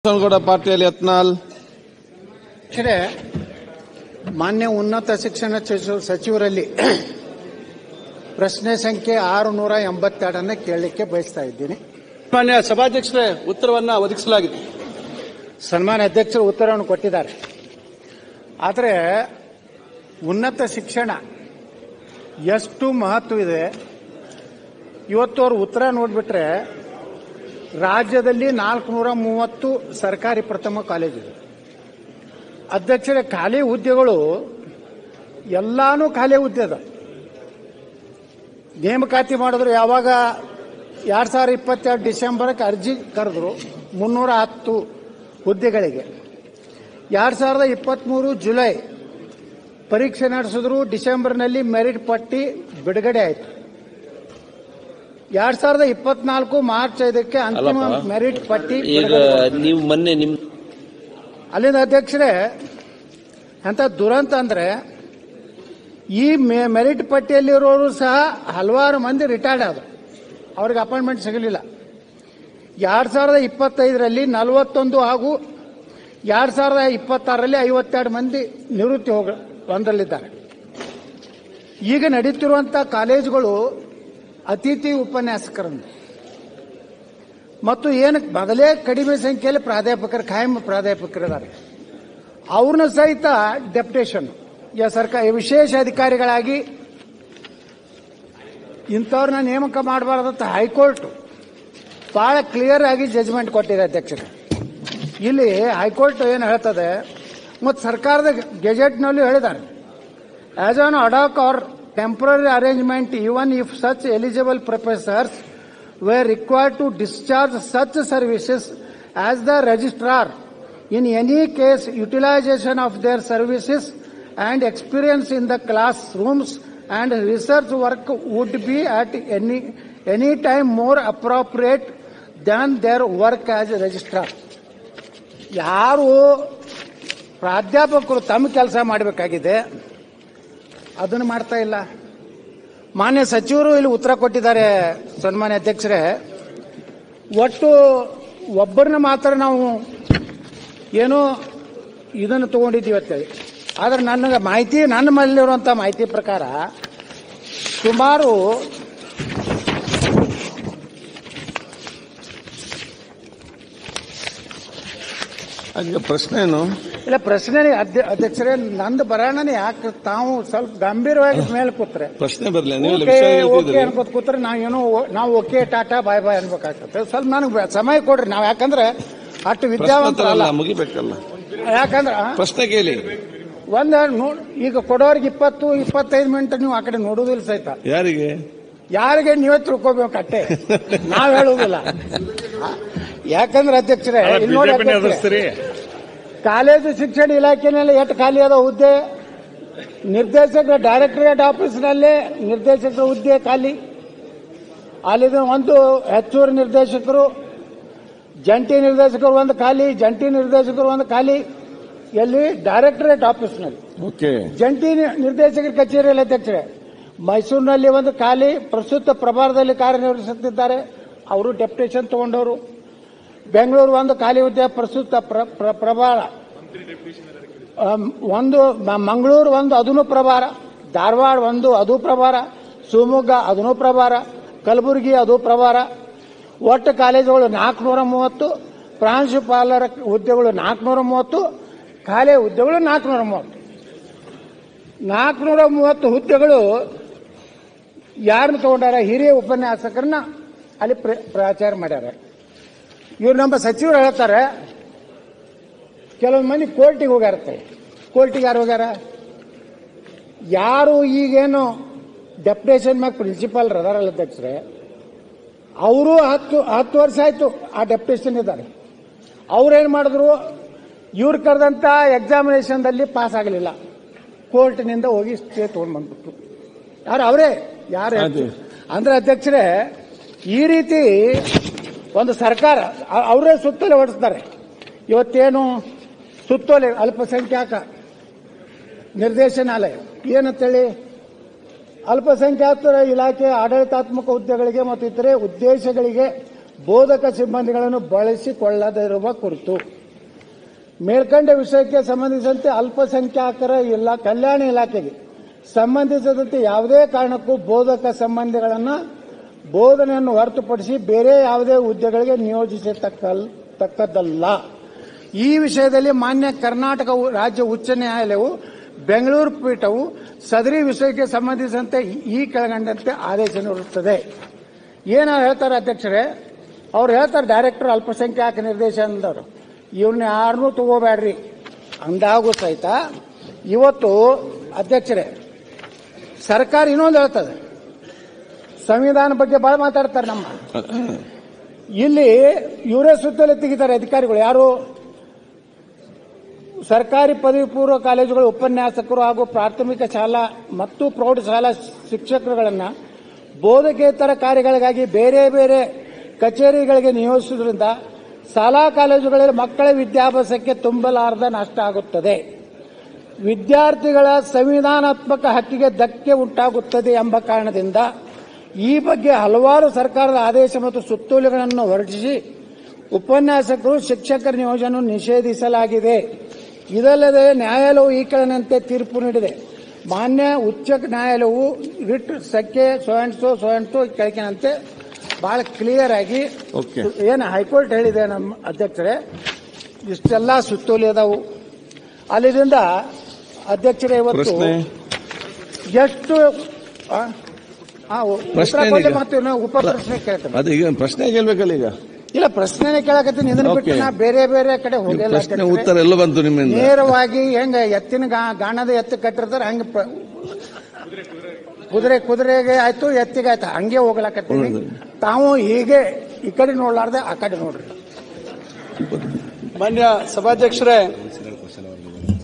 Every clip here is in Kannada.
ಗೌಡ ಪಾಟೀಲ್ ಯತ್ನಾಳ್. ಮಾನ್ಯ ಉನ್ನತ ಶಿಕ್ಷಣ ಸಚಿವರಲ್ಲಿ ಪ್ರಶ್ನೆ ಸಂಖ್ಯೆ 682 ಕೇಳಲಿಕ್ಕೆ ಬಯಸ್ತಾ ಇದ್ದೀನಿ. ಮಾನ್ಯ ಸಭಾಧ್ಯಕ್ಷರೇ, ಉತ್ತರವನ್ನು ಒದಗಿಸಲಾಗಿದೆ. ಸನ್ಮಾನ್ಯ ಅಧ್ಯಕ್ಷರು ಉತ್ತರವನ್ನು ಕೊಟ್ಟಿದ್ದಾರೆ. ಆದರೆ ಉನ್ನತ ಶಿಕ್ಷಣ ಎಷ್ಟು ಮಹತ್ವ ಇದೆ ಇವತ್ತು ಅವರು ಉತ್ತರ ನೋಡಿಬಿಟ್ರೆ ರಾಜ್ಯದಲ್ಲಿ 430 ಸರ್ಕಾರಿ ಪ್ರಥಮ ಕಾಲೇಜಿದೆ. ಅಧ್ಯಕ್ಷರೇ, ಖಾಲಿ ಹುದ್ದೆಗಳು ಎಲ್ಲಾನು ಖಾಲಿ ಹುದ್ದೆ ಅದ. ನೇಮಕಾತಿ ಮಾಡಿದ್ರು ಯಾವಾಗ 2022 ಡಿಸೆಂಬರ್ಗೆ ಅರ್ಜಿ ಕರೆದ್ರು 310 ಹುದ್ದೆಗಳಿಗೆ. 2023 ಜುಲೈ ಪರೀಕ್ಷೆ ನಡೆಸಿದ್ರು. ಡಿಸೆಂಬರ್ನಲ್ಲಿ ಮೆರಿಟ್ ಪಟ್ಟಿ ಬಿಡುಗಡೆ ಆಯಿತು. 2024 ಮಾರ್ಚ್ 5ಕ್ಕೆ ಅಂತಿಮ ಮೆರಿಟ್ ಪಟ್ಟಿ. ನೀವು ಮೊನ್ನೆ ಅಲ್ಲಿಂದ ಅಧ್ಯಕ್ಷರೇ ಅಂತ ದುರಂತ ಅಂದ್ರೆ ಈ ಮೆರಿಟ್ ಪಟ್ಟಿಯಲ್ಲಿರೋರು ಸಹ ಹಲವಾರು ಮಂದಿ ರಿಟೈರ್ಡ್ ಆದರು, ಅವ್ರಿಗೆ ಅಪಾಯಿಂಟ್ಮೆಂಟ್ ಸಿಗಲಿಲ್ಲ. 2025ರಲ್ಲಿ 41 ಹಾಗೂ 2026ರಲ್ಲಿ 52 ಮಂದಿ ನಿವೃತ್ತಿ ಹೊಂದಲಿದ್ದಾರೆ. ಈಗ ನಡೀತಿರುವಂತಹ ಕಾಲೇಜುಗಳು ಅತಿಥಿ ಉಪನ್ಯಾಸಕರನ್ನು ಮತ್ತು ಏನು ಮೊದಲೇ ಕಡಿಮೆ ಸಂಖ್ಯೆಯಲ್ಲಿ ಪ್ರಾಧ್ಯಾಪಕರು, ಖಾಯಂ ಪ್ರಾಧ್ಯಾಪಕರಿದ್ದಾರೆ, ಅವ್ರನ್ನ ಸಹಿತ ಡೆಪ್ಯುಟೇಷನ್ ಸರ್ಕಾರ ವಿಶೇಷ ಅಧಿಕಾರಿಗಳಾಗಿ ಇಂಥವ್ರನ್ನ ನೇಮಕ ಮಾಡಬಾರ್ದಂತ ಹೈಕೋರ್ಟ್ ಬಹಳ ಕ್ಲಿಯರ್ ಆಗಿ ಜಜ್ಮೆಂಟ್ ಕೊಟ್ಟಿದೆ. ಅಧ್ಯಕ್ಷರೇ, ಇಲ್ಲಿ ಹೈಕೋರ್ಟ್ ಏನು ಹೇಳ್ತದೆ ಮತ್ತು ಸರ್ಕಾರದ ಗೆಜೆಟ್ನಲ್ಲೂ ಹೇಳಿದ್ದಾರೆ, as an ad hoc or temporary arrangement even if such eligible professors were required to discharge such services as the registrar. In any case, utilization of their services and experience in the classrooms and research work would be at any time more appropriate than their work as registrar. ಯಾರು ಪ್ರಾಧ್ಯಾಪಕರು ತಮ್ಮ ಕೆಲಸ ಮಾಡಬೇಕಾಗಿದೆ ಅದನ್ನು ಮಾಡ್ತಾ ಇಲ್ಲ. ಮಾನ್ಯ ಸಚಿವರು ಇಲ್ಲಿ ಉತ್ತರ ಕೊಟ್ಟಿದ್ದಾರೆ. ಸನ್ಮಾನ್ಯ ಅಧ್ಯಕ್ಷರೇ, ಒಟ್ಟು ಒಬ್ಬರನ್ನ ಮಾತ್ರ ನಾವು ಏನೋ ಇದನ್ನು ತಗೊಂಡಿದ್ದೀವಿ ಅಂತೇಳಿ. ಆದರೆ ನನ್ನ ಮೇಲಿರುವಂಥ ಮಾಹಿತಿ ಪ್ರಕಾರ ಸುಮಾರು ಪ್ರಶ್ನೆ ಏನು ಇಲ್ಲ. ಪ್ರಶ್ನೆ ಅಧ್ಯಕ್ಷರೇ, ನಂದು ಬರೋಣನೆ ಯಾಕೆ ತಾವು ಸ್ವಲ್ಪ ಗಂಭೀರವಾಗಿ ಮೇಲೆ ಕೂತ್ರೆ ಪ್ರಶ್ನೆ ಬರಲಿ ಅನ್ಕೋತ ಕೂತ್ರೆ ನಾವು ಓಕೆ ಟಾಟಾ ಬಾಯ್ ಬಾಯ್ ಅನ್ಬೇಕಾಗ್ತದೆ. ಸ್ವಲ್ಪ ನನಗೆ ಸಮಯ ಕೊಡ್ರಿ. ನಾವು ಯಾಕಂದ್ರೆ ಅಷ್ಟು ವಿದ್ಯಾವಂತರಲ್ಲ, ಮುಗಿಬೇಕಲ್ಲ. ಯಾಕಂದ್ರೆ ಪ್ರಶ್ನೆ ಕೇಳಿ. ಈಗ ಕೊಡೋರಿಗೆ 20-25 ಮಿನಿಟ್ ನೀವು ಆ ಕಡೆ ನೋಡುವುದಿಲ್ಲ ಸಹಿತ. ಯಾರಿಗೆ ನೀವೇ ತಿಳ್ಕೋಬೇಕು ಅಟ್ಟೆ, ನಾವ್ ಹೇಳುವುದಿಲ್ಲ. ಯಾಕಂದ್ರೆ ಅಧ್ಯಕ್ಷರೇ, ಇಲ್ಲಿ ನೋಡಿ, ಕಾಲೇಜು ಶಿಕ್ಷಣ ಇಲಾಖೆನಲ್ಲಿ ಎಷ್ಟು ಖಾಲಿ ಅದ ಹುದ್ದೆ? ನಿರ್ದೇಶಕರ ಡೈರೆಕ್ಟರೇಟ್ ಆಫೀಸ್ನಲ್ಲೇ ನಿರ್ದೇಶಕರ ಹುದ್ದೆ ಖಾಲಿ. ಅಲ್ಲಿದೆ ಒಂದು ಹೆಚ್ಚುವರಿ ನಿರ್ದೇಶಕರು, ಜಂಟಿ ನಿರ್ದೇಶಕರು ಒಂದು ಖಾಲಿ, ಜಂಟಿ ನಿರ್ದೇಶಕರು ಒಂದು ಖಾಲಿ. ಎಲ್ಲಿ? ಡೈರೆಕ್ಟರೇಟ್ ಆಫೀಸ್ನಲ್ಲಿ. ಜಂಟಿ ನಿರ್ದೇಶಕರ ಕಚೇರಿಯಲ್ಲಿ ಅಧ್ಯಕ್ಷರೇ ಮೈಸೂರಿನಲ್ಲಿ ಒಂದು ಖಾಲಿ. ಪ್ರಸ್ತುತ ಪ್ರಭಾರದಲ್ಲಿ ಕಾರ್ಯನಿರ್ವಹಿಸುತ್ತಿದ್ದಾರೆ, ಅವರು ಡೆಪ್ಯುಟೇಷನ್ ತಗೊಂಡವರು. ಬೆಂಗಳೂರು ಒಂದು ಖಾಲಿ ಹುದ್ದೆ, ಪ್ರಸ್ತುತ ಪ್ರಭಾರ ಒಂದು. ಮಂಗಳೂರು ಒಂದು, ಅದೂ ಪ್ರಭಾರ. ಧಾರವಾಡ ಒಂದು, ಅದು ಪ್ರಭಾರ. ಶಿವಮೊಗ್ಗ ಅದೂ ಪ್ರಭಾರ. ಕಲಬುರಗಿ ಅದು ಪ್ರಭಾರ. ಒಟ್ಟು ಕಾಲೇಜುಗಳು 430, ಪ್ರಾಂಶುಪಾಲರ ಹುದ್ದೆಗಳು 430, ಖಾಲಿ ಹುದ್ದೆಗಳು 430. 430 ಹುದ್ದೆಗಳು ಯಾರನ್ನ ತಗೊಂಡಾರ? ಹಿರಿಯ ಉಪನ್ಯಾಸಕರನ್ನ ಅಲ್ಲಿ ಪ್ರಚಾರ ಮಾಡ್ಯಾರ. ಇವ್ರು ನಮ್ಮ ಸಚಿವರು ಹೇಳ್ತಾರೆ ಕೆಲವೊಂದು ಮಂದಿ ಕೋರ್ಟಿಗೆ ಹೋಗ್ಯಾರತ್ತೆ. ಕೋರ್ಟಿಗೆ ಯಾರು ಹೋಗ್ಯಾರ? ಯಾರು ಈಗೇನು ಡೆಪ್ಯುಟೇಷನ್ ಮ್ಯಾಗ ಪ್ರಿನ್ಸಿಪಾಲ್ ಅದಾರಲ್ಲ ಅಧ್ಯಕ್ಷರೇ, ಅವರು 10 ವರ್ಷ ಆಯ್ತು ಆ ಡೆಪ್ಯುಟೇಷನ್ ಇದ್ದಾರೆ. ಅವ್ರೇನ್ ಮಾಡಿದ್ರು? ಇವ್ರು ಕರೆದಂತ ಎಕ್ಸಾಮಿನೇಷನ್ದಲ್ಲಿ ಪಾಸ್ ಆಗಲಿಲ್ಲ, ಕೋರ್ಟ್ನಿಂದ ಹೋಗಿ ಸ್ಟೇ ತಗೊಂಡು ಬಂದ್ಬಿಟ್ಟು. ಯಾರು? ಅವರೇ. ಯಾರು ಅಂದ್ರೆ ಅಧ್ಯಕ್ಷರೇ, ಈ ರೀತಿ ಒಂದು ಸರ್ಕಾರ ಅವರೇ ಸುತ್ತೋಲೆ ಹೊಡಿಸ್ತಾರೆ. ಇವತ್ತೇನು ಸುತ್ತೋಲೆ ಅಲ್ಪಸಂಖ್ಯಾತ ನಿರ್ದೇಶನಾಲಯ ಏನಂತೇಳಿ ಅಲ್ಪಸಂಖ್ಯಾತರ ಇಲಾಖೆ ಆಡಳಿತಾತ್ಮಕ ಹುದ್ದೆಗಳಿಗೆ ಮತ್ತು ಇತರೆ ಉದ್ದೇಶಗಳಿಗೆ ಬೋಧಕ ಸಿಬ್ಬಂದಿಗಳನ್ನು ಬಳಸಿಕೊಳ್ಳದಿರುವ ಕುರಿತು ಮೇಲ್ಕಂಡ ವಿಷಯಕ್ಕೆ ಸಂಬಂಧಿಸಿದಂತೆ ಅಲ್ಪಸಂಖ್ಯಾತರ ಕಲ್ಯಾಣ ಇಲಾಖೆಗೆ ಸಂಬಂಧಿಸಿದಂತೆ ಯಾವುದೇ ಕಾರಣಕ್ಕೂ ಬೋಧಕ ಸಂಬಂಧಿಗಳನ್ನು ಬೋಧನೆಯನ್ನು ಹೊರತುಪಡಿಸಿ ಬೇರೆ ಯಾವುದೇ ಹುದ್ದೆಗಳಿಗೆ ನಿಯೋಜಿಸತಕ್ಕದ್ದಲ್ಲ. ಈ ವಿಷಯದಲ್ಲಿ ಮಾನ್ಯ ಕರ್ನಾಟಕ ರಾಜ್ಯ ಉಚ್ಚ ನ್ಯಾಯಾಲಯವು ಬೆಂಗಳೂರು ಪೀಠವು ಸದರಿ ವಿಷಯಕ್ಕೆ ಸಂಬಂಧಿಸಿದಂತೆ ಈ ಕೆಳಗಂಡಂತೆ ಆದೇಶ ನೀಡುತ್ತದೆ. ಏನು ಹೇಳ್ತಾರೆ ಅಧ್ಯಕ್ಷರೇ? ಅವ್ರು ಹೇಳ್ತಾರೆ ಡೈರೆಕ್ಟರ್ ಅಲ್ಪಸಂಖ್ಯಾತ ನಿರ್ದೇಶನದವರು ಇವನ್ನ ಯಾರನ್ನೂ ತಗೋಬೇಡ್ರಿ ಅಂದಾಗೂ ಸಹಿತ ಇವತ್ತು ಅಧ್ಯಕ್ಷರೇ ಸರ್ಕಾರ ಇನ್ನೊಂದು ಹೇಳ್ತದೆ, ಸಂವಿಧಾನ ಬಗ್ಗೆ ಬಹಳ ಮಾತಾಡ್ತಾರೆ. ನಮ್ಮ ಇಲ್ಲಿ ಇವರೇ ಸುತ್ತಲೇ ತೆಗಿತಾರೆ ಅಧಿಕಾರಿಗಳು. ಯಾರು? ಸರ್ಕಾರಿ ಪದವಿ ಪೂರ್ವ ಕಾಲೇಜುಗಳ ಉಪನ್ಯಾಸಕರು ಹಾಗೂ ಪ್ರಾಥಮಿಕ ಶಾಲಾ ಮತ್ತು ಪ್ರೌಢಶಾಲಾ ಶಿಕ್ಷಕರುಗಳನ್ನು ಬೋಧಕೇತರ ಕಾರ್ಯಗಳಿಗಾಗಿ ಬೇರೆ ಬೇರೆ ಕಚೇರಿಗಳಿಗೆ ನಿಯೋಜಿಸುವುದರಿಂದ ಶಾಲಾ ಕಾಲೇಜುಗಳಲ್ಲಿ ಮಕ್ಕಳ ವಿದ್ಯಾಭ್ಯಾಸಕ್ಕೆ ತುಂಬಲಾರದ ನಷ್ಟ ಆಗುತ್ತದೆ, ವಿದ್ಯಾರ್ಥಿಗಳ ಸಂವಿಧಾನಾತ್ಮಕ ಹಕ್ಕಿಗೆ ಧಕ್ಕೆ ಉಂಟಾಗುತ್ತದೆ ಎಂಬ ಕಾರಣದಿಂದ ಈ ಬಗ್ಗೆ ಹಲವಾರು ಸರ್ಕಾರದ ಆದೇಶ ಮತ್ತು ಸುತ್ತೋಲೆಗಳನ್ನು ಹೊರಡಿಸಿ ಉಪನ್ಯಾಸಕರು ಶಿಕ್ಷಕರ ನಿಯೋಜನೆಯನ್ನು ನಿಷೇಧಿಸಲಾಗಿದೆ. ಇದಲ್ಲದೆ ನ್ಯಾಯಾಲಯವು ಈ ಕೆಳಗಿನಂತೆ ತೀರ್ಪು ನೀಡಿದೆ. ಮಾನ್ಯ ಉಚ್ಚ ನ್ಯಾಯಾಲಯವು ರಿಟ್ ಸಂಖ್ಯೆ ಸೋ ಕೆಳಗಿನಂತೆ ಬಹಳ ಕ್ಲಿಯರ್ ಆಗಿ ಏನು ಹೈಕೋರ್ಟ್ ಹೇಳಿದೆ ನಮ್ಮ ಅಧ್ಯಕ್ಷರೇ, ಇಷ್ಟೆಲ್ಲ ಸುತ್ತೋಲೆ ಅದಾವು. ಅಲ್ಲಿಂದ ಅಧ್ಯಕ್ಷರೇ ಇವತ್ತು ಎಷ್ಟು ಉಪ ಪ್ರಶ್ನೆ ಕೇಳ್ತೇನೆ. ಅದು ಈಗ ಪ್ರಶ್ನೆ ಕೇಳ್ಬೇಕಲ್ಲ? ಈಗ ಇಲ್ಲ, ಪ್ರಶ್ನೆನೇ ಕೇಳಕತ್ತೀನಿ. ಇದನ್ನ ಬಿಟ್ಟು ನಾ ಬೇರೆ ಬೇರೆ ಕಡೆ ಹೋಗಿಲ್ಲ. ಉತ್ತರ ಎಲ್ಲ ಬಂತು ನಿಮ್ಮಿಂದ. ನೇರವಾಗಿ ಹೆಂಗ ಎತ್ತಿನ ಗಾಣದ ಎತ್ತು ಕಟ್ಟಿರ್ತಾರೆ ಹಂಗ ಕುದುರೆಗೆ ಆಯ್ತು, ಎತ್ತಿಗೆ ಆಯ್ತು, ಹಂಗೆ ಹೋಗ್ಲಾಕತ್ತೀನಿ. ತಾವು ಹೀಗೆ ಈ ಕಡೆ ನೋಡ್ಲಾರ್ದೆ ಆ ಕಡೆ ನೋಡ್ರಿ. ಮಾನ್ಯ ಸಭಾಧ್ಯಕ್ಷರೇ,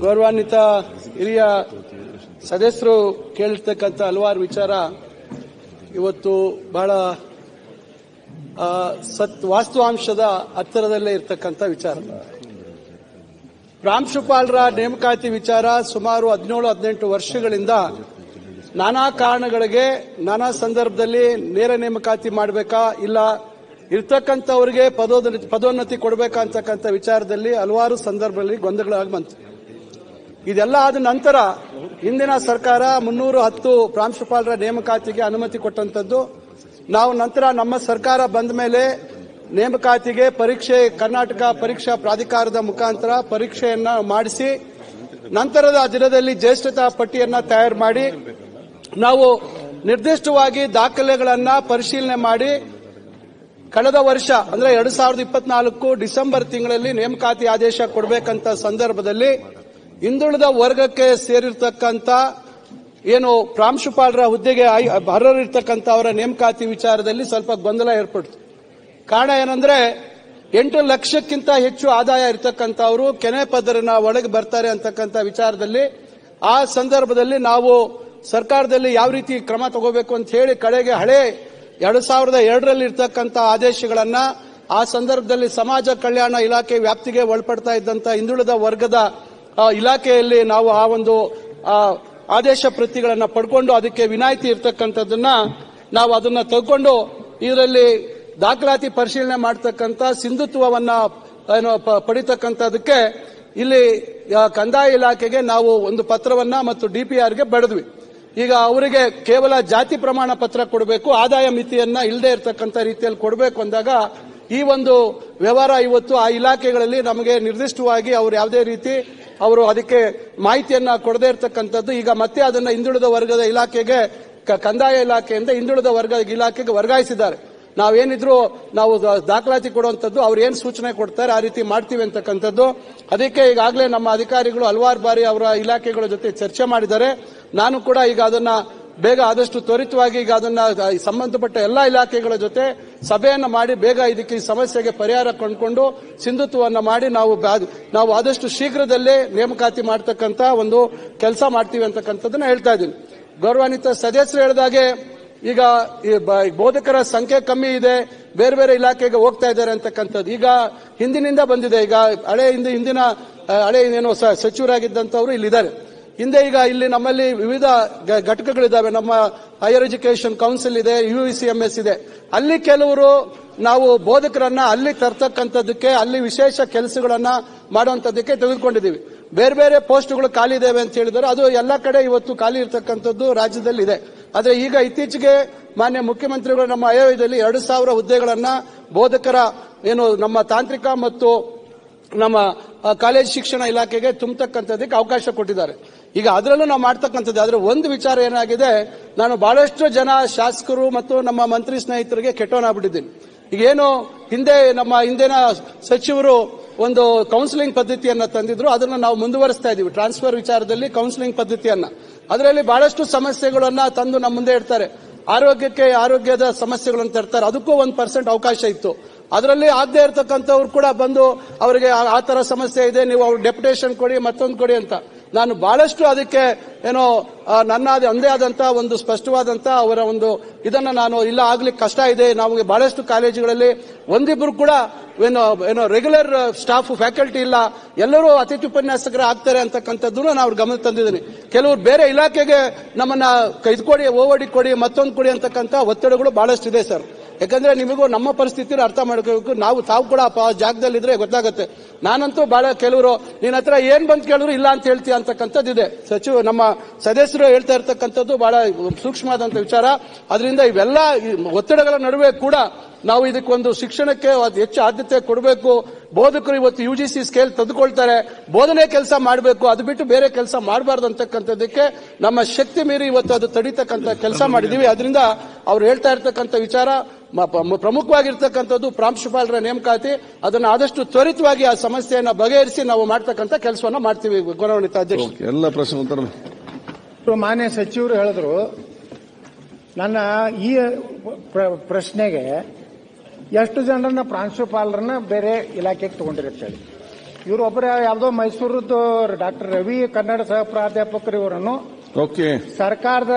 ಗೌರವಾನ್ವಿತ ಹಿರಿಯ ಸದಸ್ಯರು ಕೇಳಿರ್ತಕ್ಕಂಥ ಹಲವಾರು ವಿಚಾರ ಇವತ್ತು ಬಹಳ ವಾಸ್ತವಾಂಶದ ಹತ್ತಿರದಲ್ಲೇ ಇರತಕ್ಕಂಥ ವಿಚಾರ. ಪ್ರಾಂಶುಪಾಲರ ನೇಮಕಾತಿ ವಿಚಾರ ಸುಮಾರು 17-18 ವರ್ಷಗಳಿಂದ ನಾನಾ ಕಾರಣಗಳಿಗೆ ನಾನಾ ಸಂದರ್ಭದಲ್ಲಿ ನೇರ ನೇಮಕಾತಿ ಮಾಡಬೇಕಾ ಇಲ್ಲ ಇರ್ತಕ್ಕಂಥವರಿಗೆ ಪದೋನ್ನತಿ ಕೊಡಬೇಕಾ ಅಂತಕ್ಕಂಥ ವಿಚಾರದಲ್ಲಿ ಹಲವಾರು ಸಂದರ್ಭದಲ್ಲಿ ಗೊಂದಲಗಳಾಗಿ ಬಂತು. ಇದೆಲ್ಲ ಆದ ನಂತರ ಹಿಂದಿನ ಸರ್ಕಾರ 310 ಪ್ರಾಂಶುಪಾಲರ ನೇಮಕಾತಿಗೆ ಅನುಮತಿ ಕೊಟ್ಟಂತದ್ದು. ನಾವು ನಂತರ ನಮ್ಮ ಸರ್ಕಾರ ಬಂದ ಮೇಲೆ ನೇಮಕಾತಿಗೆ ಪರೀಕ್ಷೆ ಕರ್ನಾಟಕ ಪರೀಕ್ಷಾ ಪ್ರಾಧಿಕಾರದ ಮುಖಾಂತರ ಪರೀಕ್ಷೆಯನ್ನ ಮಾಡಿಸಿ ನಂತರದ ದಿನದಲ್ಲಿ ಜ್ಯೇಷ್ಠತಾ ಪಟ್ಟಿಯನ್ನ ತಯಾರು ಮಾಡಿ ನಾವು ನಿರ್ದಿಷ್ಟವಾಗಿ ದಾಖಲೆಗಳನ್ನ ಪರಿಶೀಲನೆ ಮಾಡಿ ಕಳೆದ ವರ್ಷ ಅಂದ್ರೆ 2024 ಡಿಸೆಂಬರ್ ತಿಂಗಳಲ್ಲಿ ನೇಮಕಾತಿ ಆದೇಶ ಕೊಡಬೇಕಂತ ಸಂದರ್ಭದಲ್ಲಿ ಹಿಂದುಳಿದ ವರ್ಗಕ್ಕೆ ಸೇರಿರ್ತಕ್ಕಂಥ ಏನು ಪ್ರಾಂಶುಪಾಲರ ಹುದ್ದೆಗೆ ಅರ್ಹರಿರ್ತಕ್ಕಂಥ ಅವರ ನೇಮಕಾತಿ ವಿಚಾರದಲ್ಲಿ ಸ್ವಲ್ಪ ಗೊಂದಲ ಏರ್ಪಡ್ತು. ಕಾರಣ ಏನಂದ್ರೆ 8 ಲಕ್ಷಕ್ಕಿಂತ ಹೆಚ್ಚು ಆದಾಯ ಇರತಕ್ಕಂಥವರು ಕೆನೆ ಪದರಿನ ಒಳಗೆ ಬರ್ತಾರೆ ಅಂತಕ್ಕಂಥ ವಿಚಾರದಲ್ಲಿ ಆ ಸಂದರ್ಭದಲ್ಲಿ ನಾವು ಸರ್ಕಾರದಲ್ಲಿ ಯಾವ ರೀತಿ ಕ್ರಮ ತಗೋಬೇಕು ಅಂತ ಹೇಳಿ ಕಡೆಗೆ ಹಳೆ 2002ರಲ್ಲಿ ಇರ್ತಕ್ಕಂಥ ಆದೇಶಗಳನ್ನ ಆ ಸಂದರ್ಭದಲ್ಲಿ ಸಮಾಜ ಕಲ್ಯಾಣ ಇಲಾಖೆ ವ್ಯಾಪ್ತಿಗೆ ಒಳಪಡ್ತಾ ಇದ್ದಂತ ಹಿಂದುಳಿದ ವರ್ಗದ ಇಲಾಖೆಯಲ್ಲಿ ನಾವು ಆ ಒಂದು ಆದೇಶ ಪ್ರತಿಗಳನ್ನ ಪಡ್ಕೊಂಡು ಅದಕ್ಕೆ ವಿನಾಯಿತಿ ಇರ್ತಕ್ಕಂಥದ್ದನ್ನ ನಾವು ಅದನ್ನ ತಗೊಂಡು ಇದರಲ್ಲಿ ದಾಖಲಾತಿ ಪರಿಶೀಲನೆ ಮಾಡತಕ್ಕಂಥ ಸಿಂಧುತ್ವವನ್ನ ಪಡಿತಕ್ಕಂಥದಕ್ಕೆ ಇಲ್ಲಿ ಕಂದಾಯ ಇಲಾಖೆಗೆ ನಾವು ಒಂದು ಪತ್ರವನ್ನ ಮತ್ತು ಡಿಪಿಆರ್ಗೆ ಬರೆದ್ವಿ. ಈಗ ಅವರಿಗೆ ಕೇವಲ ಜಾತಿ ಪ್ರಮಾಣ ಪತ್ರ ಕೊಡಬೇಕು, ಆದಾಯ ಮಿತಿಯನ್ನ ಇಲ್ಲದೆ ಇರತಕ್ಕಂಥ ರೀತಿಯಲ್ಲಿ ಕೊಡಬೇಕು ಅಂದಾಗ ಈ ಒಂದು ವ್ಯವಹಾರ ಇವತ್ತು ಆ ಇಲಾಖೆಗಳಲ್ಲಿ ನಮಗೆ ನಿರ್ದಿಷ್ಟವಾಗಿ ಅವರು ಯಾವುದೇ ರೀತಿ ಅವರು ಅದಕ್ಕೆ ಮಾಹಿತಿಯನ್ನ ಕೊಡದೇ ಇರತಕ್ಕಂಥದ್ದು. ಈಗ ಮತ್ತೆ ಅದನ್ನ ಹಿಂದುಳಿದ ವರ್ಗದ ಇಲಾಖೆಗೆ ಕಂದಾಯ ಇಲಾಖೆಯಿಂದ ಹಿಂದುಳಿದ ವರ್ಗದ ಇಲಾಖೆಗೆ ವರ್ಗಾಯಿಸಿದ್ದಾರೆ. ನಾವೇನಿದ್ರು ನಾವು ದಾಖಲಾತಿ ಕೊಡುವಂತದ್ದು ಅವ್ರು ಏನ್ ಸೂಚನೆ ಕೊಡ್ತಾರೆ ಆ ರೀತಿ ಮಾಡ್ತೀವಿ ಅಂತಕ್ಕಂಥದ್ದು. ಅದಕ್ಕೆ ಈಗಾಗಲೇ ನಮ್ಮ ಅಧಿಕಾರಿಗಳು ಹಲವಾರು ಬಾರಿ ಅವರ ಇಲಾಖೆಗಳ ಜೊತೆ ಚರ್ಚೆ ಮಾಡಿದ್ದಾರೆ. ನಾನು ಕೂಡ ಈಗ ಅದನ್ನ ಬೇಗ ಆದಷ್ಟು ತ್ವರಿತವಾಗಿ ಈಗ ಅದನ್ನ ಸಂಬಂಧಪಟ್ಟ ಎಲ್ಲಾ ಇಲಾಖೆಗಳ ಜೊತೆ ಸಭೆಯನ್ನ ಮಾಡಿ ಬೇಗ ಇದಕ್ಕೆ ಈ ಸಮಸ್ಯೆಗೆ ಪರಿಹಾರ ಕಂಡುಕೊಂಡು ಸಿಂಧುತ್ವವನ್ನ ಮಾಡಿ ನಾವು ಆದಷ್ಟು ಶೀಘ್ರದಲ್ಲೇ ನೇಮಕಾತಿ ಮಾಡತಕ್ಕಂತ ಒಂದು ಕೆಲಸ ಮಾಡ್ತೀವಿ ಅಂತಕ್ಕಂಥದ್ದನ್ನ ಹೇಳ್ತಾ ಇದ್ದೀನಿ. ಗೌರವಾನ್ವಿತ ಸದಸ್ಯರು ಹೇಳಿದಾಗೆ ಈಗ ಬೋಧಕರ ಸಂಖ್ಯೆ ಕಮ್ಮಿ ಇದೆ, ಬೇರೆ ಬೇರೆ ಇಲಾಖೆಗೆ ಹೋಗ್ತಾ ಇದ್ದಾರೆ ಅಂತಕ್ಕಂಥದ್ದು ಈಗ ಹಿಂದಿನಿಂದ ಬಂದಿದೆ. ಈಗ ಹಿಂದಿನ ಹಳೆ ಏನೋ ಸಚಿವರಾಗಿದ್ದಂಥವ್ರು ಇಲ್ಲಿದ್ದಾರೆ. ಹಿಂದೆ ಈಗ ಇಲ್ಲಿ ನಮ್ಮಲ್ಲಿ ವಿವಿಧ ಘಟಕಗಳಿದ್ದಾವೆ. ನಮ್ಮ ಹೈಯರ್ ಎಜುಕೇಶನ್ ಕೌನ್ಸಿಲ್ ಇದೆ, UECMS ಇದೆ. ಅಲ್ಲಿ ಕೆಲವರು ನಾವು ಬೋಧಕರನ್ನ ಅಲ್ಲಿ ತರ್ತಕ್ಕಂಥದ್ದಕ್ಕೆ, ಅಲ್ಲಿ ವಿಶೇಷ ಕೆಲಸಗಳನ್ನ ಮಾಡುವಂತದ್ದಕ್ಕೆ ತೆಗೆದುಕೊಂಡಿದ್ದೀವಿ. ಬೇರೆ ಬೇರೆ ಪೋಸ್ಟ್ಗಳು ಖಾಲಿ ಇದಾವೆ ಅಂತ ಹೇಳಿದರೆ ಅದು ಎಲ್ಲ ಕಡೆ ಇವತ್ತು ಖಾಲಿ ಇರತಕ್ಕಂಥದ್ದು ರಾಜ್ಯದಲ್ಲಿ ಇದೆ. ಆದ್ರೆ ಈಗ ಇತ್ತೀಚೆಗೆ ಮಾನ್ಯ ಮುಖ್ಯಮಂತ್ರಿಗಳು ನಮ್ಮ ಆಯವ್ಯಯದಲ್ಲಿ 2,000 ಹುದ್ದೆಗಳನ್ನ ಬೋಧಕರ ನಮ್ಮ ತಾಂತ್ರಿಕ ಮತ್ತು ನಮ್ಮ ಕಾಲೇಜ್ ಶಿಕ್ಷಣ ಇಲಾಖೆಗೆ ತುಂಬತಕ್ಕಂಥದ್ದಕ್ಕೆ ಅವಕಾಶ ಕೊಟ್ಟಿದ್ದಾರೆ. ಈಗ ಅದರಲ್ಲೂ ನಾವು ಮಾಡ್ತಕ್ಕಂಥದ್ದು. ಆದ್ರೆ ಒಂದು ವಿಚಾರ ಏನಾಗಿದೆ, ನಾನು ಬಹಳಷ್ಟು ಜನ ಶಾಸಕರು ಮತ್ತು ನಮ್ಮ ಮಂತ್ರಿ ಸ್ನೇಹಿತರಿಗೆ ಕೆಟ್ಟವನಾಗ್ಬಿಟ್ಟಿದ್ದೀನಿ. ಈಗೇನು ನಮ್ಮ ಹಿಂದಿನ ಸಚಿವರು ಒಂದು ಕೌನ್ಸಿಲಿಂಗ್ ಪದ್ಧತಿಯನ್ನ ತಂದಿದ್ರು, ಅದನ್ನ ನಾವು ಮುಂದುವರಿಸ್ತಾ ಇದೀವಿ. ಟ್ರಾನ್ಸ್ಫರ್ ವಿಚಾರದಲ್ಲಿ ಕೌನ್ಸಿಲಿಂಗ್ ಪದ್ಧತಿಯನ್ನ, ಅದರಲ್ಲಿ ಬಹಳಷ್ಟು ಸಮಸ್ಯೆಗಳನ್ನ ತಂದು ನಮ್ಮ ಮುಂದೆ ಇಡ್ತಾರೆ. ಆರೋಗ್ಯದ ಸಮಸ್ಯೆಗಳನ್ನು ತರ್ತಾರೆ. ಅದಕ್ಕೂ 1% ಅವಕಾಶ ಇತ್ತು. ಅದರಲ್ಲಿ ಆಗದೆ ಇರತಕ್ಕಂಥವ್ರು ಕೂಡ ಬಂದು ಅವರಿಗೆ ಆ ತರ ಸಮಸ್ಯೆ ಇದೆ, ನೀವು ಅವ್ರ ಡೆಪ್ಯುಟೇಷನ್ ಕೊಡಿ, ಮತ್ತೊಂದು ಕೊಡಿ ಅಂತ. ನಾನು ಬಹಳಷ್ಟು ಅದಕ್ಕೆ ನನ್ನ ಅಂದೇ ಆದಂತ ಒಂದು ಸ್ಪಷ್ಟವಾದಂತ ಅವರ ಒಂದು ಇದನ್ನ ನಾನು ಇಲ್ಲ ಆಗ್ಲಿಕ್ಕೆ ಕಷ್ಟ ಇದೆ. ನಮಗೆ ಬಹಳಷ್ಟು ಕಾಲೇಜುಗಳಲ್ಲಿ ಒಂದಿಬ್ರು ಕೂಡ ರೆಗ್ಯುಲರ್ ಸ್ಟಾಫ್ ಫ್ಯಾಕಲ್ಟಿ ಇಲ್ಲ, ಎಲ್ಲರೂ ಅತಿಥಿ ಉಪನ್ಯಾಸಕರ ಆಗ್ತಾರೆ ಅಂತಕ್ಕಂಥದ್ದನ್ನು ನಾನು ಅವ್ರ ಗಮನ ತಂದಿದ್ದೀನಿ. ಕೆಲವರು ಬೇರೆ ಇಲಾಖೆಗೆ ನಮ್ಮನ್ನ ಕೊಡಿ, ಓವಡಿ ಕೊಡಿ, ಮತ್ತೊಂದು ಕೊಡಿ ಅಂತಕ್ಕಂಥ ಒತ್ತಡಗಳು ಬಹಳಷ್ಟು ಇದೆ ಸರ್. ಯಾಕಂದ್ರೆ ನಿಮಗೂ ನಮ್ಮ ಪರಿಸ್ಥಿತಿನ ಅರ್ಥ ಮಾಡ್ಕೋಬೇಕು. ತಾವು ಕೂಡ ಜಾಗದಲ್ಲಿದ್ರೆ ಗೊತ್ತಾಗುತ್ತೆ. ನಾನಂತೂ ಬಹಳ ಕೆಲವರು ನಿನ್ನ ಹತ್ರ ಏನ್ ಬಂದ್ ಕೇಳಿದ್ರು ಇಲ್ಲ ಅಂತ ಹೇಳ್ತೀಯ ಅಂತಕ್ಕಂಥದ್ದಿದೆ. ನಮ್ಮ ಸದಸ್ಯರು ಹೇಳ್ತಾ ಇರ್ತಕ್ಕಂಥದ್ದು ಬಹಳ ಸೂಕ್ಷ್ಮವಾದಂತ ವಿಚಾರ. ಅದರಿಂದ ಇವೆಲ್ಲ ಒತ್ತಡಗಳ ನಡುವೆ ಕೂಡ ನಾವು ಇದಕ್ಕೊಂದು ಶಿಕ್ಷಣಕ್ಕೆ ಹೆಚ್ಚು ಆದ್ಯತೆ ಕೊಡಬೇಕು. ಬೋಧಕರು ಇವತ್ತು UGC ಸ್ಕೇಲ್ ತೆಗೆದುಕೊಳ್ತಾರೆ, ಬೋಧನೆ ಕೆಲಸ ಮಾಡಬೇಕು, ಅದು ಬಿಟ್ಟು ಬೇರೆ ಕೆಲಸ ಮಾಡಬಾರ್ದು ಅಂತಕ್ಕಂಥದ್ದಕ್ಕೆ ನಮ್ಮ ಶಕ್ತಿ ಮೀರಿ ಇವತ್ತು ಅದು ತಡೀತಕ್ಕಂಥ ಕೆಲಸ ಮಾಡಿದೀವಿ. ಅದರಿಂದ ಅವ್ರು ಹೇಳ್ತಾ ಇರ್ತಕ್ಕಂಥ ವಿಚಾರ ಪ್ರಮುಖವಾಗಿರ್ತಕ್ಕಂಥದ್ದು ಪ್ರಾಂಶುಪಾಲರ ನೇಮಕಾತಿ. ಅದನ್ನು ಆದಷ್ಟು ತ್ವರಿತವಾಗಿ ಆ ಸಮಸ್ಯೆಯನ್ನು ಬಗೆಹರಿಸಿ ನಾವು ಮಾಡ್ತಕ್ಕಂಥ ಕೆಲಸವನ್ನ ಮಾಡ್ತೀವಿ. ಗೌರವಾನ್ವಿತ ಅಧ್ಯಕ್ಷ, ಎಲ್ಲ ಪ್ರಶ್ನೆ ಉತ್ತರ ಮಾನ್ಯ ಸಚಿವರು ಹೇಳಿದ್ರು. ನನ್ನ ಈ ಪ್ರಶ್ನೆಗೆ ಎಷ್ಟು ಜನರನ್ನ ಪ್ರಾಂಶುಪಾಲರನ್ನ ಬೇರೆ ಇಲಾಖೆಗೆ ತಗೊಂಡಿರುತ್ತೇಳಿ. ಇವರು ಒಬ್ಬರ ಯಾವುದೋ ಮೈಸೂರದ್ದು ಡಾಕ್ಟರ್ ರವಿ ಕನ್ನಡ ಸಹ ಪ್ರಾಧ್ಯಾಪಕರು ಇವರನ್ನು ಸರ್ಕಾರದ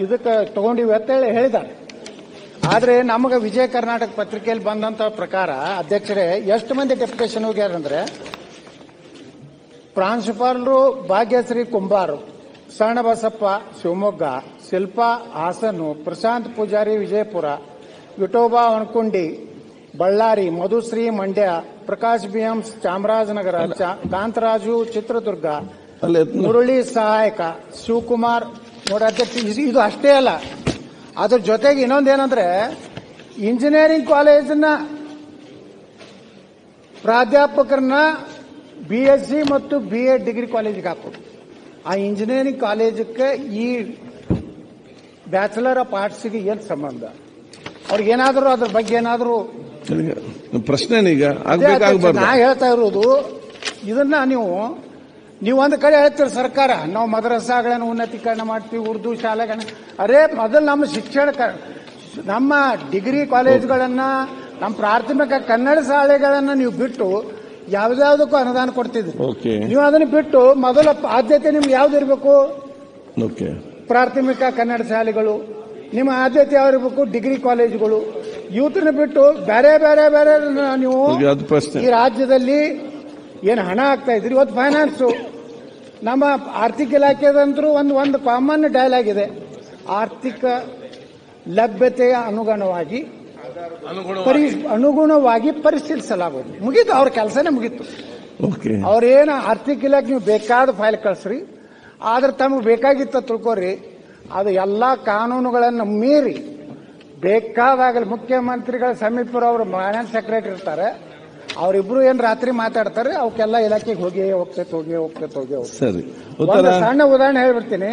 ಇದಕ್ಕೆ ತಗೊಂಡಿವಿ ಅಂತೇಳಿ ಹೇಳಿದ್ದಾರೆ. ಆದ್ರೆ ನಮಗೆ ವಿಜಯ ಕರ್ನಾಟಕ ಪತ್ರಿಕೆಯಲ್ಲಿ ಬಂದಂತ ಪ್ರಕಾರ ಅಧ್ಯಕ್ಷರೇ ಎಷ್ಟು ಮಂದಿ ಡೆಪ್ಯುಟೇಷನ್ ಹೋಗ್ಯಾರಂದ್ರೆ, ಪ್ರಾಂಶುಪಾಲರು ಭಾಗ್ಯಶ್ರೀ ಕುಂಬಾರು, ಸಣ್ಣಬಸಪ್ಪ ಶಿವಮೊಗ್ಗ, ಶಿಲ್ಪಾ ಹಾಸನು, ಪ್ರಶಾಂತ್ ಪೂಜಾರಿ ವಿಜಯಪುರ, ವಿಠೋಬಾ ಒಣಕುಂಡಿ ಬಳ್ಳಾರಿ, ಮಧುಶ್ರೀ ಮಂಡ್ಯ, ಪ್ರಕಾಶ್ BM ಚಾಮರಾಜನಗರ, ಕಾಂತರಾಜು ಚಿತ್ರದುರ್ಗ, ಮುರಳಿ ಸಹಾಯಕ, ಶಿವಕುಮಾರ್. ನೋಡಿ ಅಧ್ಯಕ್ಷ, ಇದು ಅಷ್ಟೇ ಅಲ್ಲ, ಅದ್ರ ಜೊತೆಗೆ ಇನ್ನೊಂದೇನಂದ್ರೆ ಇಂಜಿನಿಯರಿಂಗ್ ಕಾಲೇಜಿನ ಪ್ರಾಧ್ಯಾಪಕರನ್ನ BSc ಮತ್ತು BA ಡಿಗ್ರಿ ಕಾಲೇಜಿಗೆ ಹಾಕೋದು. ಆ ಇಂಜಿನಿಯರಿಂಗ್ ಕಾಲೇಜಕ್ಕೆ ಈ ಬ್ಯಾಚುಲರ್ ಆಫ್ ಆರ್ಟ್ಸ್ಗೆ ಏನ್ ಸಂಬಂಧ? ಅವ್ರಿಗೇನಾದ್ರೂ ಅದ್ರ ಬಗ್ಗೆ ಏನಾದ್ರೂ ಪ್ರಶ್ನೆ ನಾ ಹೇಳ್ತಾ ಇರೋದು ಇದನ್ನ ನೀವು ಒಂದು ಕಡೆ ಹೇಳ್ತೀರಿ ಸರ್ಕಾರ ನಾವು ಮದ್ರಸಾಗಳನ್ನು ಉನ್ನತೀಕರಣ ಮಾಡ್ತೀವಿ, ಉರ್ದು ಶಾಲೆಗಳನ್ನ. ಅರೇ ಮೊದಲು ನಮ್ಮ ಶಿಕ್ಷಣ, ನಮ್ಮ ಡಿಗ್ರಿ ಕಾಲೇಜ್ಗಳನ್ನ, ನಮ್ಮ ಪ್ರಾಥಮಿಕ ಕನ್ನಡ ಶಾಲೆಗಳನ್ನ ನೀವು ಬಿಟ್ಟು ಯಾವ್ದಾವ್ದಕ್ಕೂ ಅನುದಾನ ಕೊಡ್ತಿದ್ರಿ. ನೀವು ಅದನ್ನ ಬಿಟ್ಟು ಮೊದಲ ಆದ್ಯತೆ ನಿಮ್ಗೆ ಯಾವ್ದಿರ್ಬೇಕು? ಪ್ರಾಥಮಿಕ ಕನ್ನಡ ಶಾಲೆಗಳು. ನಿಮ್ಮ ಆದ್ಯತೆ ಯಾವಿರ್ಬೇಕು? ಡಿಗ್ರಿ ಕಾಲೇಜುಗಳು. ಯೂತ್ನ ಬಿಟ್ಟು ಬೇರೆ ಬೇರೆ ಬೇರೆ ನೀವು ಈ ರಾಜ್ಯದಲ್ಲಿ ಏನು ಹಣ ಹಾಕ್ತಾ ಇದ್ರಿ. ಇವತ್ತು ಫೈನಾನ್ಸು, ನಮ್ಮ ಆರ್ಥಿಕ ಇಲಾಖೆದಂತರೂ ಒಂದು ಕಾಮನ್ ಡೈಲಾಗ್ ಇದೆ, ಆರ್ಥಿಕ ಲಭ್ಯತೆಯ ಅನುಗುಣವಾಗಿ ಪರಿಶೀಲಿಸಲಾಗುವುದು. ಮುಗೀತು, ಅವ್ರ ಕೆಲಸನೇ ಮುಗೀತು. ಅವ್ರೇನು ಆರ್ಥಿಕ ಇಲಾಖೆ ನೀವು ಬೇಕಾದ ಫೈಲ್ ಕಳಿಸ್ರಿ, ಆದ್ರೆ ತಮಗೆ ಬೇಕಾಗಿತ್ತ ತಿಳ್ಕೊರಿ. ಅದು ಎಲ್ಲಾ ಕಾನೂನುಗಳನ್ನು ಮೀರಿ ಬೇಕಾದಾಗಲಿ ಮುಖ್ಯಮಂತ್ರಿಗಳ ಸಮೀಪರವರು ಫೈನಾನ್ಸ್ ಸೆಕ್ರೆಟರಿ ಇರ್ತಾರೆ, ಅವರಿಬ್ರು ಏನ್ ರಾತ್ರಿ ಮಾತಾಡ್ತಾರೆ, ಅವಕ್ಕೆಲ್ಲ ಇಲಾಖೆಗೆ ಹೋಗಿ. ಒಂದು ಸಣ್ಣ ಉದಾಹರಣೆ ಹೇಳ್ಬಿಡ್ತೀನಿ.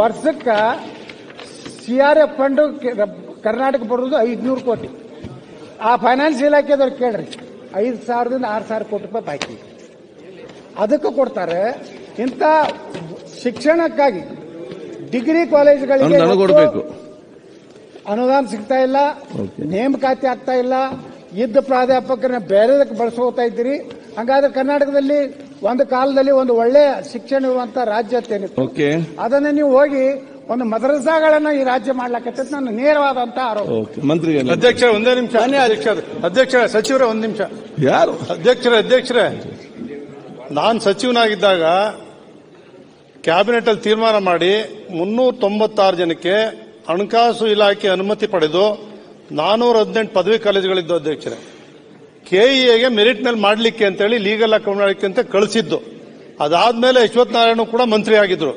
ವರ್ಷಕ್ಕ CRF ಫಂಡ್ ಕರ್ನಾಟಕ ಬರೋದು 500 ಕೋಟಿ. ಆ ಫೈನಾನ್ಸ್ ಇಲಾಖೆದವ್ರು ಕೇಳ್ರಿ, 5,000 ದಿಂದ 6,000 ಕೋಟಿ ರೂಪಾಯಿ ಬಾಕಿ ಅದಕ್ಕೆ ಕೊಡ್ತಾರೆ. ಇಂಥ ಶಿಕ್ಷಣಕ್ಕಾಗಿ ಡಿಗ್ರಿ ಕಾಲೇಜುಗಳಿಗೆ ಅನುದಾನ ಸಿಗ್ತಾ ಇಲ್ಲ, ನೇಮಕಾತಿ ಆಗ್ತಾ ಇಲ್ಲ, ಇದ್ದ ಪ್ರಾಧ್ಯಾಪಕರನ್ನ ಬೇರೆದಕ್ಕೆ ಬಳಸ್ಕೋತಾ ಇದ್ದೀರಿ. ಹಂಗಾದ್ರೆ ಕರ್ನಾಟಕದಲ್ಲಿ ಒಂದು ಕಾಲದಲ್ಲಿ ಒಂದು ಒಳ್ಳೆ ಶಿಕ್ಷಣ ಇರುವಂತ ರಾಜ್ಯ ಅಂತೇನಿತ್ತು, ಅದನ್ನ ನೀವು ಹೋಗಿ ಒಂದು ಮದ್ರಸಾಗಳನ್ನ ಈ ರಾಜ್ಯ ಮಾಡ್ಲಕತ್ತ ನನ್ನ ನೇರವಾದಂತ ಆರೋಪ. ಅಧ್ಯಕ್ಷ ಒಂದೇ ನಿಮಿಷ. ಅಧ್ಯಕ್ಷ ಸಚಿವರೇ ಒಂದ್ ನಿಮಿಷ. ಅಧ್ಯಕ್ಷರೇ ನಾನು ಸಚಿವನಾಗಿದ್ದಾಗ ಕ್ಯಾಬಿನೆಟ್ ಅಲ್ಲಿ ತೀರ್ಮಾನ ಮಾಡಿ 396 ಜನಕ್ಕೆ ಹಣಕಾಸು ಇಲಾಖೆ ಅನುಮತಿ ಪಡೆದು 418 ಪದವಿ ಕಾಲೇಜುಗಳಿದ್ದು ಅಧ್ಯಕ್ಷರೇ. ಕೆಇಎಗೆ ಮೆರಿಟ್ ಮೇಲೆ ಮಾಡಲಿಕ್ಕೆ ಅಂತೇಳಿ ಲೀಗಲ್ ಅಕೌಂಟ್ ಅಂತ ಕಳಿಸಿದ್ದು. ಅದಾದ್ಮೇಲೆ ಯಶವಂತ ನಾರಾಯಣ ಕೂಡ ಮಂತ್ರಿ ಆಗಿದ್ರು.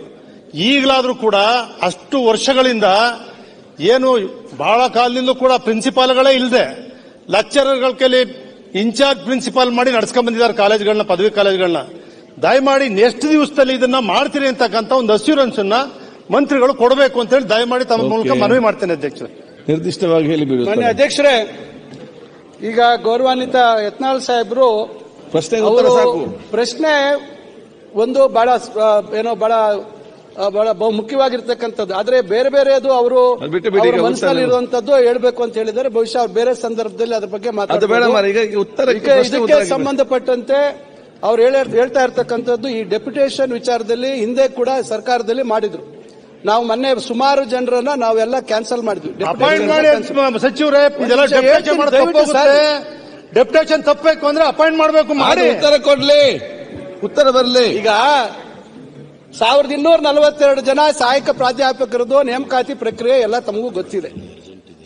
ಈಗಲಾದ್ರೂ ಕೂಡ ಅಷ್ಟು ವರ್ಷಗಳಿಂದ ಏನು ಬಹಳ ಕಾಲದಿಂದ ಕೂಡ ಪ್ರಿನ್ಸಿಪಾಲ್ಗಳೇ ಇಲ್ಲದೆ ಲೆಕ್ಚರರ್ಗಳ ಕೈಲಿ ಇನ್ಚಾರ್ಜ್ ಪ್ರಿನ್ಸಿಪಾಲ್ ಮಾಡಿ ನಡ್ಸ್ಕೊಂಡ್ ಬಂದಿದ್ದಾರೆ ಕಾಲೇಜ್ಗಳನ್ನ, ಪದವಿ ಕಾಲೇಜ್ಗಳನ್ನ. ದಯಮಾಡಿ ನೆಕ್ಸ್ಟ್ ದಿವಸದಲ್ಲಿ ಇದನ್ನ ಮಾಡ್ತೀರಿ ಅಂತಕ್ಕಂಥ ಒಂದು ಅಶ್ಯೂರೆನ್ಸ್ ಅನ್ನ ಮಂತ್ರಿಗಳು ಕೊಡಬೇಕು ಅಂತ ಹೇಳಿ ದಯಮಾಡಿ ತಮ್ಮ ಮೂಲಕ ಮನವಿ ಮಾಡ್ತೇನೆ ಅಧ್ಯಕ್ಷರೇ. ನಿರ್ದಿಷ್ಟವಾಗಿ ಹೇಳಿ ಮಾನ್ಯ ಅಧ್ಯಕ್ಷರೇ, ಈಗ ಗೌರವಾನ್ವಿತ ಯತ್ನಾಳ್ ಸಾಹೇಬ್ರು ಪ್ರಶ್ನೆ ಒಂದು ಬಹಳ ಬಹು ಮುಖ್ಯವಾಗಿರ್ತಕ್ಕಂಥದ್ದು. ಆದ್ರೆ ಬೇರೆ ಬೇರೆದು ಅವರು ಮನಸ್ಸಲ್ಲಿ ಇರುವಂತದ್ದು ಹೇಳ್ಬೇಕು ಅಂತ ಹೇಳಿದರೆ ಬಹುಶಃ ಅವ್ರು ಬೇರೆ ಸಂದರ್ಭದಲ್ಲಿ ಅದ್ರ ಬಗ್ಗೆ ಮಾತಾಡಬೇಕು. ಇದಕ್ಕೆ ಸಂಬಂಧಪಟ್ಟಂತೆ ಅವ್ರು ಹೇಳ್ತಾ ಇರ್ತಕ್ಕಂಥದ್ದು ಈ ಡೆಪ್ಯುಟೇಷನ್ ವಿಚಾರದಲ್ಲಿ ಹಿಂದೆ ಕೂಡ ಸರ್ಕಾರದಲ್ಲಿ ಮಾಡಿದ್ರು. ನಾವು ಮೊನ್ನೆ ಸುಮಾರು ಜನರನ್ನ ನಾವೆಲ್ಲ ಕ್ಯಾನ್ಸಲ್ ಮಾಡಿದ್ವಿ. ಸಚಿವರೇ, ಡೆಪ್ಯುಟೇಷನ್ ತಪ್ಪಬೇಕು ಅಂದ್ರೆ ಅಪಾಯಿಂಟ್ ಮಾಡಬೇಕು, ಮಾಡಿ ಉತ್ತರ ಕೊಡ್ಲಿ, ಉತ್ತರ ಬರಲಿ. ಈಗ 1242 ಜನ ಸಹಾಯಕ ಪ್ರಾಧ್ಯಾಪಕರದು ನೇಮಕಾತಿ ಪ್ರಕ್ರಿಯೆ ಎಲ್ಲ ತಮಗೂ ಗೊತ್ತಿದೆ.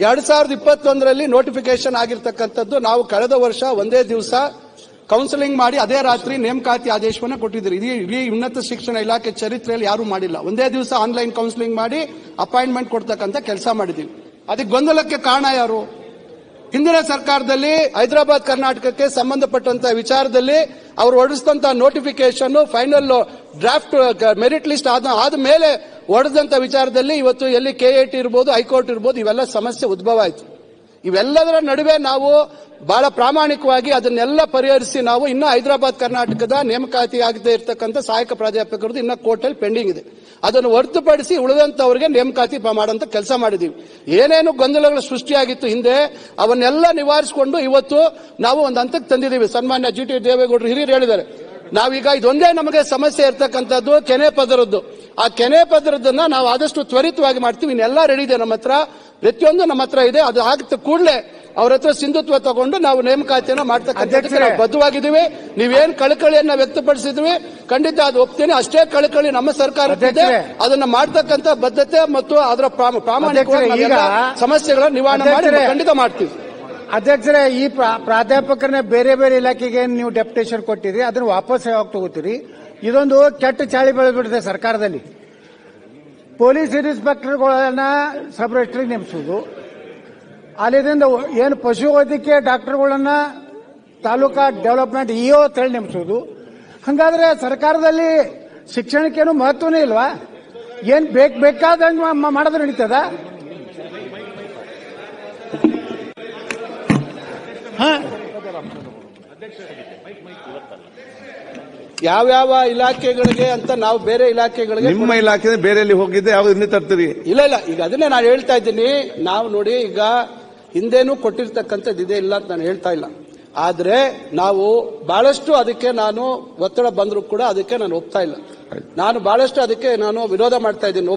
2021ರಲ್ಲಿ ನೋಟಿಫಿಕೇಶನ್ ಆಗಿರ್ತಕ್ಕಂಥದ್ದು. ನಾವು ಕಳೆದ ವರ್ಷ ಒಂದೇ ದಿವಸ ಕೌನ್ಸಿಲಿಂಗ್ ಮಾಡಿ ಅದೇ ರಾತ್ರಿ ನೇಮಕಾತಿ ಆದೇಶವನ್ನು ಕೊಟ್ಟಿದ್ದೀರಿ. ಇಡೀ ಉನ್ನತ ಶಿಕ್ಷಣ ಇಲಾಖೆ ಚರಿತ್ರೆಯಲ್ಲಿ ಯಾರೂ ಮಾಡಿಲ್ಲ. ಒಂದೇ ದಿವಸ ಆನ್ಲೈನ್ ಕೌನ್ಸಿಲಿಂಗ್ ಮಾಡಿ ಅಪಾಯಿಂಟ್ಮೆಂಟ್ ಕೊಡ್ತಕ್ಕಂಥ ಕೆಲಸ ಮಾಡಿದ್ದೀವಿ. ಅದಕ್ಕೆ ಗೊಂದಲಕ್ಕೆ ಕಾರಣ ಯಾರು? ಹಿಂದಿನ ಸರ್ಕಾರದಲ್ಲಿ ಹೈದರಾಬಾದ್ ಕರ್ನಾಟಕಕ್ಕೆ ಸಂಬಂಧಪಟ್ಟಂತ ವಿಚಾರದಲ್ಲಿ ಅವರು ಹೊರಡಿಸಿದಂತಹ notification final draft merit list ಆದ ಮೇಲೆ ಹೊಡೆದಂತ ವಿಚಾರದಲ್ಲಿ ಇವತ್ತು ಎಲ್ಲಿ ಕೆಎಟಿ ಇರ್ಬೋದು, ಹೈಕೋರ್ಟ್ ಇರ್ಬೋದು, ಇವೆಲ್ಲ ಸಮಸ್ಯೆ ಉದ್ಭವ ಆಯಿತು. ಇವೆಲ್ಲದರ ನಡುವೆ ನಾವು ಬಹಳ ಪ್ರಾಮಾಣಿಕವಾಗಿ ಅದನ್ನೆಲ್ಲ ಪರಿಹರಿಸಿ ನಾವು ಇನ್ನು ಹೈದರಾಬಾದ್ ಕರ್ನಾಟಕದ ನೇಮಕಾತಿ ಆಗದೆ ಇರತಕ್ಕಂಥ ಸಹಾಯಕ ಪ್ರಾಧ್ಯಾಪಕರದ್ದು ಇನ್ನ ಕೋರ್ಟಲ್ಲಿ ಪೆಂಡಿಂಗ್ ಇದೆ. ಅದನ್ನು ಹೊರತುಪಡಿಸಿ ಉಳಿದಂತವರಿಗೆ ನೇಮಕಾತಿ ಮಾಡುವಂತ ಕೆಲಸ ಮಾಡಿದೀವಿ. ಏನೇನು ಗೊಂದಲಗಳು ಸೃಷ್ಟಿಯಾಗಿತ್ತು ಹಿಂದೆ ಅವನ್ನೆಲ್ಲ ನಿವಾರಿಸಿಕೊಂಡು ಇವತ್ತು ನಾವು ಒಂದು ಹಂತಕ್ಕೆ ತಂದಿದ್ದೀವಿ. ಸನ್ಮಾನ್ಯ ಜಿ ಟಿ ದೇವೇಗೌಡರು ಹಿರಿಯರು ಹೇಳಿದ್ದಾರೆ, ನಾವೀಗ ಇದೊಂದೇ ನಮಗೆ ಸಮಸ್ಯೆ ಇರ್ತಕ್ಕಂಥದ್ದು ಕೆನೆ ಪದರದ್ದು. ಆ ಕೆನೆ ಪದರದನ್ನ ನಾವು ಆದಷ್ಟು ತ್ವರಿತವಾಗಿ ಮಾಡ್ತೀವಿ. ಇನ್ನೆಲ್ಲ ರೆಡಿ ಇದೆ ನಮ್ಮ ಹತ್ರ, ಪ್ರತಿಯೊಂದು ನಮ್ಮ ಹತ್ರ ಇದೆ. ಅದು ಆಗುತ್ತೆ ಕೂಡಲೇ ಅವ್ರ ಹತ್ರ ಸಿಂಧುತ್ವ ತಗೊಂಡು ನಾವು ನೇಮಕಾತಿಯನ್ನ ಮಾಡ್ತಕ್ಕಂಥದ್ದಕ್ಕೆ ನಾವು ಬದ್ಧವಾಗಿದ್ದೀವಿ. ನೀವೇನ್ ಕಳಕಳಿಯನ್ನ ವ್ಯಕ್ತಪಡಿಸಿದ್ವಿ ಖಂಡಿತ ಅದು ಒಪ್ತೀನಿ. ಅಷ್ಟೇ ಕಳಕಳಿ ನಮ್ಮ ಸರ್ಕಾರಕ್ಕಿದೆ. ಅದನ್ನ ಮಾಡ್ತಕ್ಕಂಥ ಬದ್ಧತೆ ಮತ್ತು ಅದರ ಪ್ರಾಮಾಣಿಕವಾಗಿ ಸಮಸ್ಯೆಗಳ ನಿವಾರಣೆ ಮಾಡಿ ಖಂಡಿತ ಮಾಡ್ತೀವಿ. ಅಧ್ಯಕ್ಷರೇ, ಈ ಪ್ರಾಧ್ಯಾಪಕರನ್ನ ಬೇರೆ ಬೇರೆ ಇಲಾಖೆಗೆ ನೀವು ಡೆಪ್ಯುಟೇಷನ್ ಕೊಟ್ಟಿರಿ, ಅದನ್ನ ವಾಪಸ್ ಯಾವಾಗ ತಗೋತೀರಿ? ಇದೊಂದು ಕೆಟ್ಟ ಚಾಳಿ ಬೆಳೆದ್ಬಿಟ್ಟಿದೆ ಸರ್ಕಾರದಲ್ಲಿ. ಪೊಲೀಸ್ ಇನ್ಸ್ಪೆಕ್ಟರ್ಗಳನ್ನ ಸಬ್ ರಿಜಿಸ್ಟ್ರಿಗೆ ನೇಮಿಸುವುದು, ಅಲ್ಲಿಂದ ಏನು ಪಶುವೈದ್ಯಕೀಯ ಡಾಕ್ಟರ್ಗಳನ್ನ ತಾಲೂಕಾ ಡೆವಲಪ್ಮೆಂಟ್ ಇಒ ಅಂತೇಳಿ ನೇಮಿಸುವುದು. ಹಂಗಾದ್ರೆ ಸರ್ಕಾರದಲ್ಲಿ ಶಿಕ್ಷಣಕ್ಕೇನು ಮಹತ್ವನೇ ಇಲ್ವಾ? ಏನ್ ಬೇಕಾದಂಗೆ ಮಾಡೋದು ನಡೀತದ? ಯಾವ್ಯಾವ ಇಲಾಖೆಗಳಿಗೆ ಅಂತ ನಾವು ಬೇರೆ ಇಲಾಖೆಗಳಿಗೆ, ನಿಮ್ಮ ಇಲಾಖೆ ಬೇರೆಯಲ್ಲಿ ಹೋಗಿದ್ದೆ ಯಾವ್ದು ಇನ್ನೂ ತರ್ತೀರಿ? ಇಲ್ಲ, ಈಗ ಅದನ್ನೇ ನಾನು ಹೇಳ್ತಾ ಇದ್ದೀನಿ. ನಾವು ನೋಡಿ, ಈಗ ಹಿಂದೇನು ಕೊಟ್ಟಿರ್ತಕ್ಕಂಥದ್ದು ಇದೆ, ಇಲ್ಲ ಅಂತ ನಾನು ಹೇಳ್ತಾ ಇಲ್ಲ. ಆದ್ರೆ ನಾವು ಬಹಳಷ್ಟು ಅದಕ್ಕೆ ನಾನು ಒತ್ತಡ ಬಂದರೂ ಕೂಡ ಅದಕ್ಕೆ ನಾನು ಒಪ್ತಾ ಇಲ್ಲ. ನಾನು ಬಹಳಷ್ಟು ಅದಕ್ಕೆ ನಾನು ವಿರೋಧ ಮಾಡ್ತಾ ಇದ್ದೀನಿ.